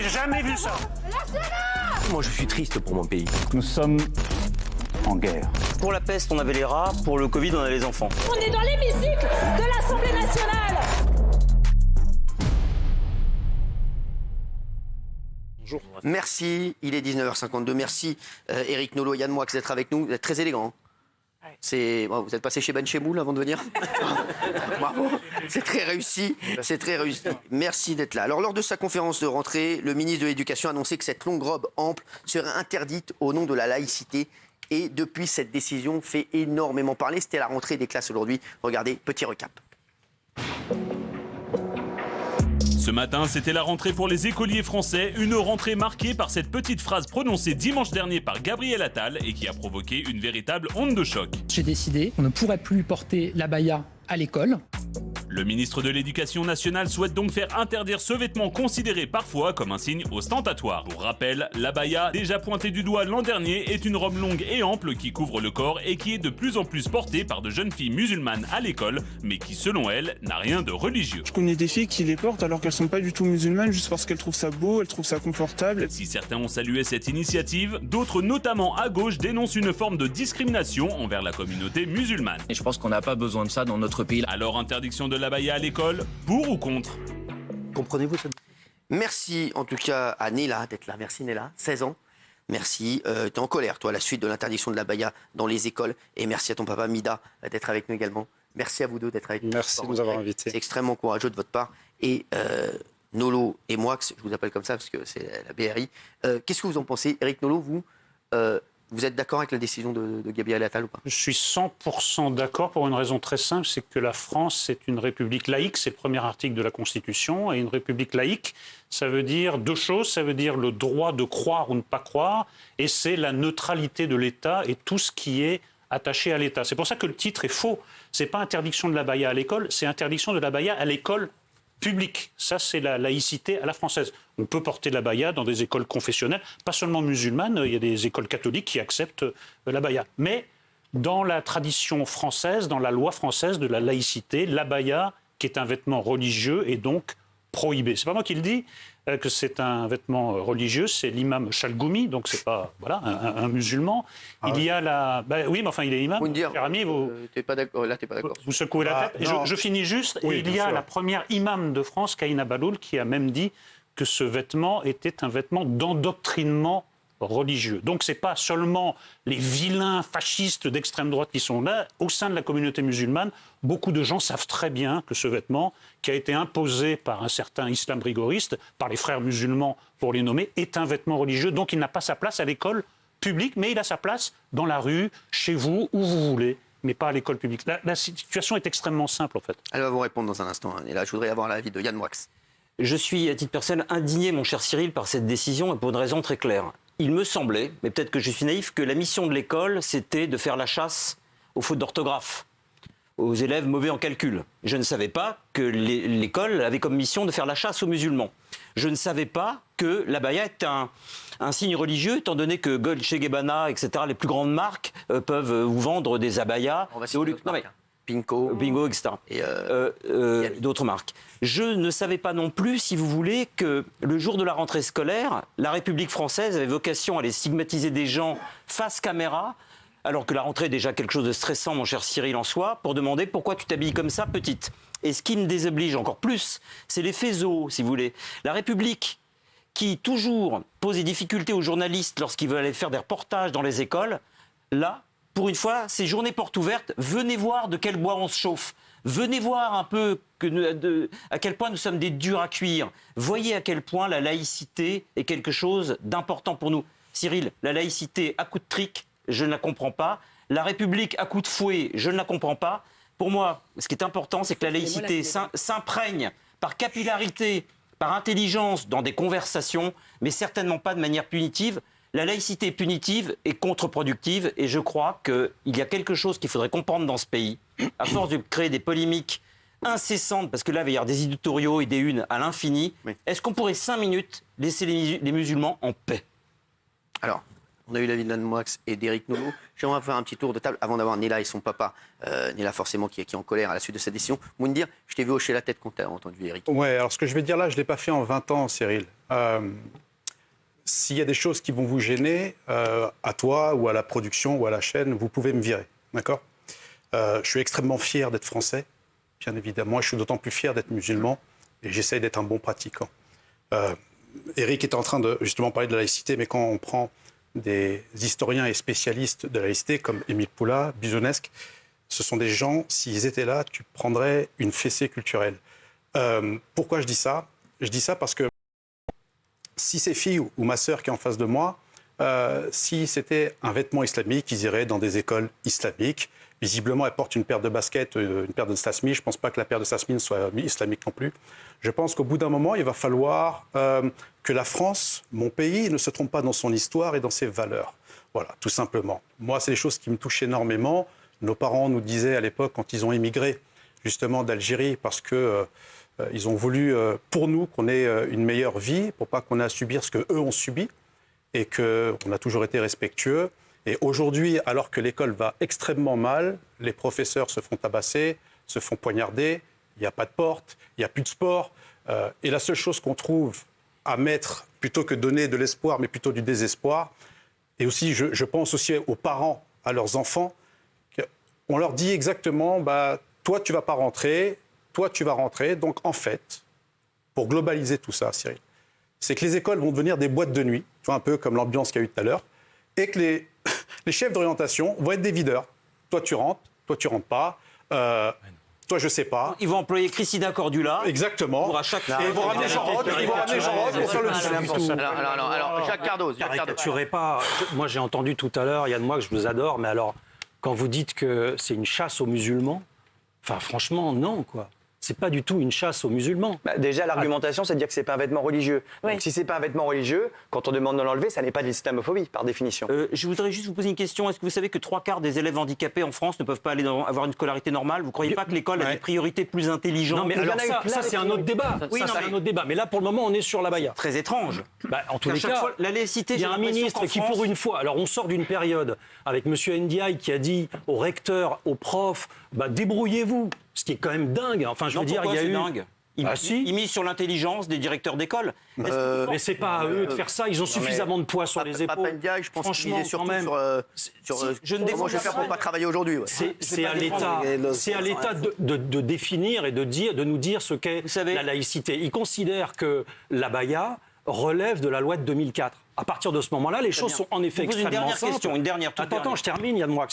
J'ai jamais vu ça. Moi, je suis triste pour mon pays. Nous sommes en guerre. Pour la peste, on avait les rats. Pour le Covid, on a les enfants. On est dans l'hémicycle de l'Assemblée nationale. Bonjour. Merci, il est 19h52. Merci Éric Nolot et Yann Moix d'être avec nous. Vous êtes très élégants. Vous êtes passé chez Ben Chemoul avant de venir. Bravo, c'est très réussi. C'est très réussi. Merci d'être là. Alors, lors de sa conférence de rentrée, le ministre de l'Éducation a annoncé que cette longue robe ample serait interdite au nom de la laïcité. Et depuis, cette décision fait énormément parler. C'était la rentrée des classes aujourd'hui. Regardez, petit recap. Ce matin, c'était la rentrée pour les écoliers français, une rentrée marquée par cette petite phrase prononcée dimanche dernier par Gabriel Attal et qui a provoqué une véritable onde de choc. J'ai décidé qu'on ne pourrait plus porter l'abaya à l'école. Le ministre de l'Éducation nationale souhaite donc faire interdire ce vêtement considéré parfois comme un signe ostentatoire. Pour rappel, l'abaya, déjà pointée du doigt l'an dernier, est une robe longue et ample qui couvre le corps et qui est de plus en plus portée par de jeunes filles musulmanes à l'école, mais qui, selon elles, n'a rien de religieux. Je connais des filles qui les portent alors qu'elles sont pas du tout musulmanes, juste parce qu'elles trouvent ça beau, elles trouvent ça confortable. Si certains ont salué cette initiative, d'autres, notamment à gauche, dénoncent une forme de discrimination envers la communauté musulmane. Et je pense qu'on n'a pas besoin de ça dans notre pays. Alors, interdiction de l'abaya à l'école, pour ou contre? Comprenez-vous ça? Merci en tout cas à Néla d'être là. Merci Néla, 16 ans. Merci. T'es en colère, toi, à la suite de l'interdiction de l'abaya dans les écoles. Et merci à ton papa Mida d'être avec nous également. Merci à vous deux d'être avec nous. Merci de nous avoir invités. C'est extrêmement courageux de votre part. Et Nolot et Moix, je vous appelle comme ça parce que c'est la BRI. Qu'est-ce que vous en pensez? Éric Nolot, vous êtes d'accord avec la décision de Gabriel Attal ou pas? Je suis 100% d'accord pour une raison très simple, c'est que la France est une république laïque, c'est le premier article de la Constitution, et une république laïque, ça veut dire deux choses, ça veut dire le droit de croire ou ne pas croire, et c'est la neutralité de l'État et tout ce qui est attaché à l'État. C'est pour ça que le titre est faux. C'est pas interdiction de l'abaya à l'école, c'est interdiction de l'abaya à l'école publique. Ça, c'est la laïcité à la française. On peut porter l'abaya dans des écoles confessionnelles, pas seulement musulmanes, il y a des écoles catholiques qui acceptent l'abaya. Mais dans la tradition française, dans la loi française de la laïcité, l'abaya, qui est un vêtement religieux, est donc prohibé. C'est pas moi qui le dis, que c'est un vêtement religieux, c'est l'imam Chalgoumi, donc c'est pas un musulman. Il y a la... oui, mais enfin, il est imam. Vous me dire, cher ami, t'es pas d'accord. Là, t'es pas d'accord. Vous secouez la tête. Je finis juste. Oui, il y a sûr. la première imam de France, Kaïna Baloul, qui a même dit que ce vêtement était un vêtement d'endoctrinement religieux. Donc c'est pas seulement les vilains fascistes d'extrême droite qui sont là. Au sein de la communauté musulmane, beaucoup de gens savent très bien que ce vêtement, qui a été imposé par un certain islam rigoriste, par les frères musulmans pour les nommer, est un vêtement religieux. Donc il n'a pas sa place à l'école publique, mais il a sa place dans la rue, chez vous, où vous voulez, mais pas à l'école publique. La situation est extrêmement simple, en fait. Elle va vous répondre dans un instant. Et là, je voudrais avoir l'avis de Yann Moix. Je suis, à titre personnel, indigné, mon cher Cyril, par cette décision, et pour une raison très claire. Il me semblait, mais peut-être que je suis naïf, que la mission de l'école, c'était de faire la chasse aux fautes d'orthographe, aux élèves mauvais en calcul. Je ne savais pas que l'école avait comme mission de faire la chasse aux musulmans. Je ne savais pas que l'abaya est un signe religieux, étant donné que Dolce & Gabbana, etc., les plus grandes marques, peuvent vous vendre des abayas. On va citer d'autres marques, Pinko, Bingo, etc. Et d'autres marques. Je ne savais pas non plus, si vous voulez, que le jour de la rentrée scolaire, la République française avait vocation à aller stigmatiser des gens face caméra, alors que la rentrée est déjà quelque chose de stressant, mon cher Cyril, en soi, pour demander pourquoi tu t'habilles comme ça, petite. Et ce qui me désoblige encore plus, c'est les faisceaux, si vous voulez. La République, qui toujours pose des difficultés aux journalistes lorsqu'ils veulent aller faire des reportages dans les écoles, là, pour une fois, c'est journée porte ouverte. Venez voir de quel bois on se chauffe. Venez voir un peu à quel point nous sommes des durs à cuire. Voyez à quel point la laïcité est quelque chose d'important pour nous. Cyril, la laïcité à coup de trick, je ne la comprends pas. La République à coup de fouet, je ne la comprends pas. Pour moi, ce qui est important, c'est que la laïcité s'imprègne par capillarité, par intelligence dans des conversations, mais certainement pas de manière punitive. La laïcité punitive est contre-productive et je crois qu'il y a quelque chose qu'il faudrait comprendre dans ce pays, à force de créer des polémiques incessantes, parce que là, il va y avoir des éditoriaux et des unes à l'infini. Oui. Est-ce qu'on pourrait 5 minutes laisser les musulmans en paix? Alors, On a eu l'avis de Yann Moix et d'Éric Nolot. J'aimerais faire un petit tour de table avant d'avoir Néla et son papa. Néla, forcément, qui est en colère à la suite de cette décision. Moundir, je t'ai vu hocher la tête quand tu as entendu Éric. Ouais, alors ce que je vais dire là, je ne l'ai pas fait en 20 ans, Cyril. S'il y a des choses qui vont vous gêner, à toi ou à la production ou à la chaîne, vous pouvez me virer. D'accord ? Je suis extrêmement fier d'être français, bien évidemment. Je suis d'autant plus fier d'être musulman et j'essaye d'être un bon pratiquant. Éric était en train de justement parler de la laïcité, mais quand on prend des historiens et spécialistes de la laïcité comme Émile Poula, Buzonesque, ce sont des gens, s'ils étaient là, tu prendrais une fessée culturelle. Pourquoi je dis ça ? Je dis ça parce que si ces filles ou ma sœur qui est en face de moi, si c'était un vêtement islamique, ils iraient dans des écoles islamiques. Visiblement, elle porte une paire de baskets, une paire de Stasmi. Je ne pense pas que la paire de Stasmi soit islamique non plus. Je pense qu'au bout d'un moment, il va falloir que la France, mon pays, ne se trompe pas dans son histoire et dans ses valeurs. Voilà, tout simplement. Moi, c'est des choses qui me touchent énormément. Nos parents nous disaient à l'époque, quand ils ont émigré justement d'Algérie, parce que ils ont voulu, pour nous, qu'on ait une meilleure vie, pour pas qu'on ait à subir ce qu'eux ont subi, et qu'on a toujours été respectueux. Et aujourd'hui, alors que l'école va extrêmement mal, les professeurs se font tabasser, se font poignarder, il n'y a pas de porte, il n'y a plus de sport. Et la seule chose qu'on trouve à mettre, plutôt que donner de l'espoir, mais plutôt du désespoir, et aussi, je pense aussi aux parents, à leurs enfants, on leur dit exactement, toi, tu ne vas pas rentrer, toi, tu vas rentrer. Donc, en fait, pour globaliser tout ça, Cyril, c'est que les écoles vont devenir des boîtes de nuit, tu vois, un peu comme l'ambiance qu'il y a eu tout à l'heure, et que les chefs d'orientation vont être des videurs. Toi, tu rentres pas. Toi, je sais pas. Ils vont employer Christina Cordula. Exactement. Pour à chaque et ils vont ramener Jean Roch pour faire le discours. Alors, Jacques Cardoz. Pas. Moi, j'ai entendu tout à l'heure, Yann Moix, je vous adore, mais alors, quand vous dites que c'est une chasse aux musulmans, enfin, franchement, non, quoi. C'est pas du tout une chasse aux musulmans. Déjà, l'argumentation, c'est de dire que c'est pas un vêtement religieux. Oui. Donc, si c'est pas un vêtement religieux, quand on demande de l'enlever, ça n'est pas de l'islamophobie, par définition. Je voudrais juste vous poser une question. Est-ce que vous savez que 3/4 des élèves handicapés en France ne peuvent pas avoir une scolarité normale ? Vous ne croyez pas que l'école a des priorités plus intelligentes ? Non, mais alors ça c'est un autre débat. Oui, c'est un autre débat. Mais là, pour le moment, on est sur l'abaya. Très étrange. En tous les cas, la laïcité, il y a un ministre qui, pour une fois, alors on sort d'une période avec M. Ndiaye qui a dit aux recteurs, aux profs, débrouillez-vous. Ce qui est quand même dingue. Enfin, je veux dire, il y a eu. Dingue. Il mise sur l'intelligence des directeurs d'école. Mais c'est pas à eux de faire ça. Ils ont suffisamment de poids sur les épaules. Ndiaye, je pense qu'il misait surtout sur comment je vais faire pour ne pas travailler aujourd'hui. C'est à l'État de définir et de nous dire ce qu'est la laïcité. Ils considèrent que l'abaya relève de la loi de 2004. À partir de ce moment-là, les choses sont en effet extrêmement simples. Une dernière question. Attends, je termine, Yann Moix.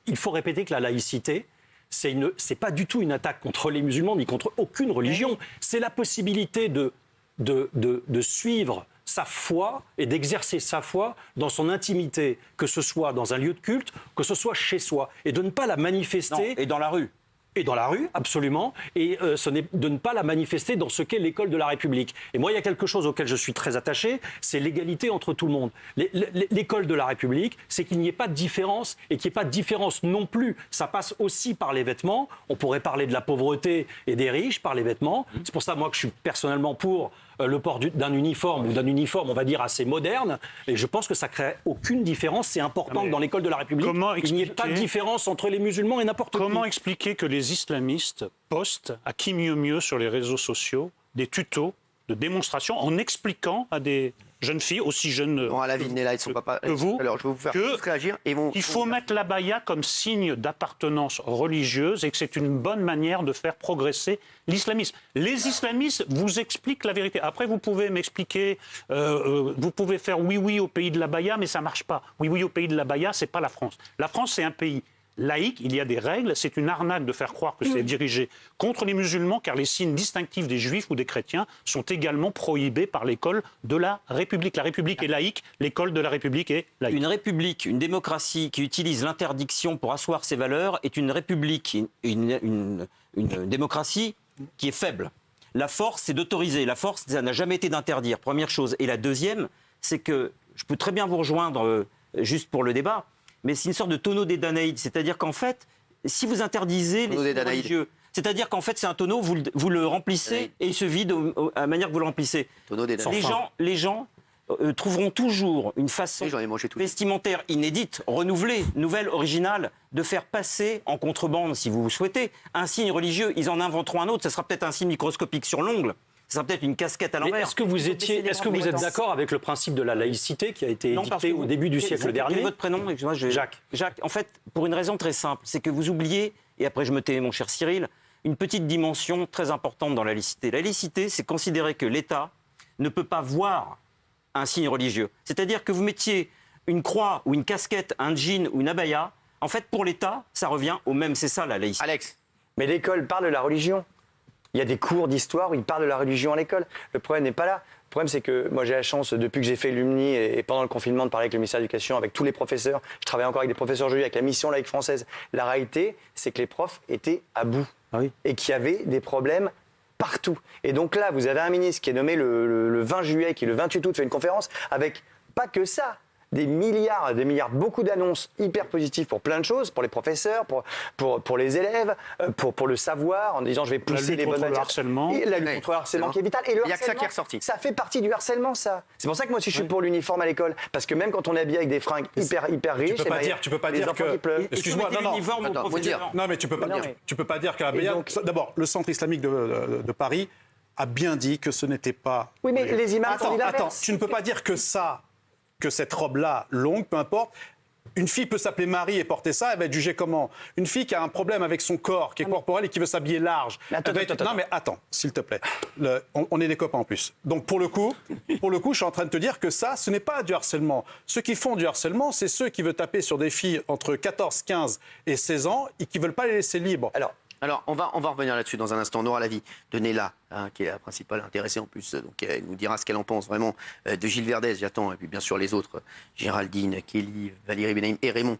Il faut répéter que la laïcité, c'est pas du tout une attaque contre les musulmans ni contre aucune religion. C'est la possibilité de suivre sa foi et d'exercer sa foi dans son intimité, que ce soit dans un lieu de culte, que ce soit chez soi, et de ne pas la manifester... et dans la rue. Et dans la rue, absolument, et de ne pas la manifester dans ce qu'est l'école de la République. Et moi, il y a quelque chose auquel je suis très attaché, c'est l'égalité entre tout le monde. L'école de la République, c'est qu'il n'y ait pas de différence, et qu'il n'y ait pas de différence non plus. Ça passe aussi par les vêtements. On pourrait parler de la pauvreté et des riches par les vêtements. C'est pour ça, moi, que je suis personnellement pour le port d'un uniforme, ou d'un uniforme, on va dire, assez moderne. Et je pense que ça ne crée aucune différence. C'est important que dans l'école de la République, il n'y ait pas de différence entre les musulmans et n'importe qui. Comment expliquer que les islamistes postent à qui mieux mieux sur les réseaux sociaux des tutos de démonstration en expliquant à des jeunes filles aussi jeunes à la vie de Néla et de son papa, que vous, alors je vais vous faire tous réagir. Il faut mettre l'abaya comme signe d'appartenance religieuse et que c'est une bonne manière de faire progresser l'islamisme. Les islamistes vous expliquent la vérité. Après, vous pouvez m'expliquer, vous pouvez faire oui au pays de l'abaya, mais ça ne marche pas. Oui au pays de l'abaya, ce n'est pas la France. La France, c'est un pays laïque, il y a des règles, c'est une arnaque de faire croire que c'est dirigé contre les musulmans, car les signes distinctifs des juifs ou des chrétiens sont également prohibés par l'école de la République. La République est laïque, l'école de la République est laïque. Une république, une démocratie qui utilise l'interdiction pour asseoir ses valeurs est une république, une démocratie qui est faible. La force, c'est d'autoriser. La force, ça n'a jamais été d'interdire, première chose. Et la deuxième, c'est que, je peux très bien vous rejoindre juste pour le débat, mais c'est une sorte de tonneau des Danaïdes. C'est-à-dire qu'en fait, si vous interdisez les religieux, c'est-à-dire qu'en fait, c'est un tonneau, vous le remplissez et il se vide à la manière que vous le remplissez. Les gens trouveront toujours une façon vestimentaire inédite, renouvelée, nouvelle, originale, de faire passer en contrebande, si vous souhaitez, un signe religieux. Ils en inventeront un autre, ça sera peut-être un signe microscopique sur l'ongle. Ça sera peut-être une casquette à l'envers. Est-ce que vous êtes d'accord avec le principe de la laïcité qui a été édicté au début du siècle dernier? Quel est votre prénom? Jacques. Jacques, en fait, pour une raison très simple, c'est que vous oubliez, et après je me tais, mon cher Cyril, une petite dimension très importante dans la laïcité. La laïcité, c'est considérer que l'État ne peut pas voir un signe religieux. C'est-à-dire que vous mettiez une croix ou une casquette, un jean ou une abaya, en fait, pour l'État, ça revient au même. C'est ça, la laïcité. Alex. Mais l'école parle de la religion. Il y a des cours d'histoire où ils parlent de la religion à l'école. Le problème n'est pas là. Le problème, c'est que moi, j'ai la chance, depuis que j'ai fait l'UMNI et pendant le confinement, de parler avec le ministère de l'Éducation, avec tous les professeurs. Je travaille encore avec des professeurs aujourd'hui, avec la mission laïque française. La réalité, c'est que les profs étaient à bout. Et qu'il y avait des problèmes partout. Et donc là, vous avez un ministre qui est nommé le 20 juillet, qui le 28 août fait une conférence avec pas que ça. Des milliards, beaucoup d'annonces hyper positives pour plein de choses, pour les professeurs, pour les élèves, pour le savoir, en disant je vais pousser les bonnes matières. Le harcèlement. Et la lutte contre le harcèlement qui est vital. Et le Il n'y a que ça qui est harcèlement, ressorti. ça fait partie du harcèlement, ça. C'est pour ça que moi aussi je suis pour l'uniforme à l'école. Parce que même quand on est habillé avec des fringues hyper riches, tu peux pas dire que. Excuse-moi, non, mais tu peux pas dire que la D'abord, le centre islamique de Paris a bien dit que ce n'était pas. Oui, mais les imams ont dit l'inverse. Attends, tu ne peux pas dire que cette robe-là, longue, peu importe, une fille peut s'appeler Marie et porter ça, elle va être jugée comment? Une fille qui a un problème avec son corps, qui est corporel et qui veut s'habiller large. Non mais attends, s'il te plaît. On est des copains en plus. Donc pour le coup, je suis en train de te dire que ça, ce n'est pas du harcèlement. Ceux qui font du harcèlement, c'est ceux qui veulent taper sur des filles entre 14, 15 et 16 ans et qui ne veulent pas les laisser libres. Alors, on va revenir là-dessus dans un instant. On aura l'avis de Nella, qui est la principale intéressée en plus. Donc, elle nous dira ce qu'elle en pense vraiment de Gilles Verdez, j'attends. Et puis, bien sûr, les autres, Géraldine, Kelly, Valérie Benaïm et Raymond.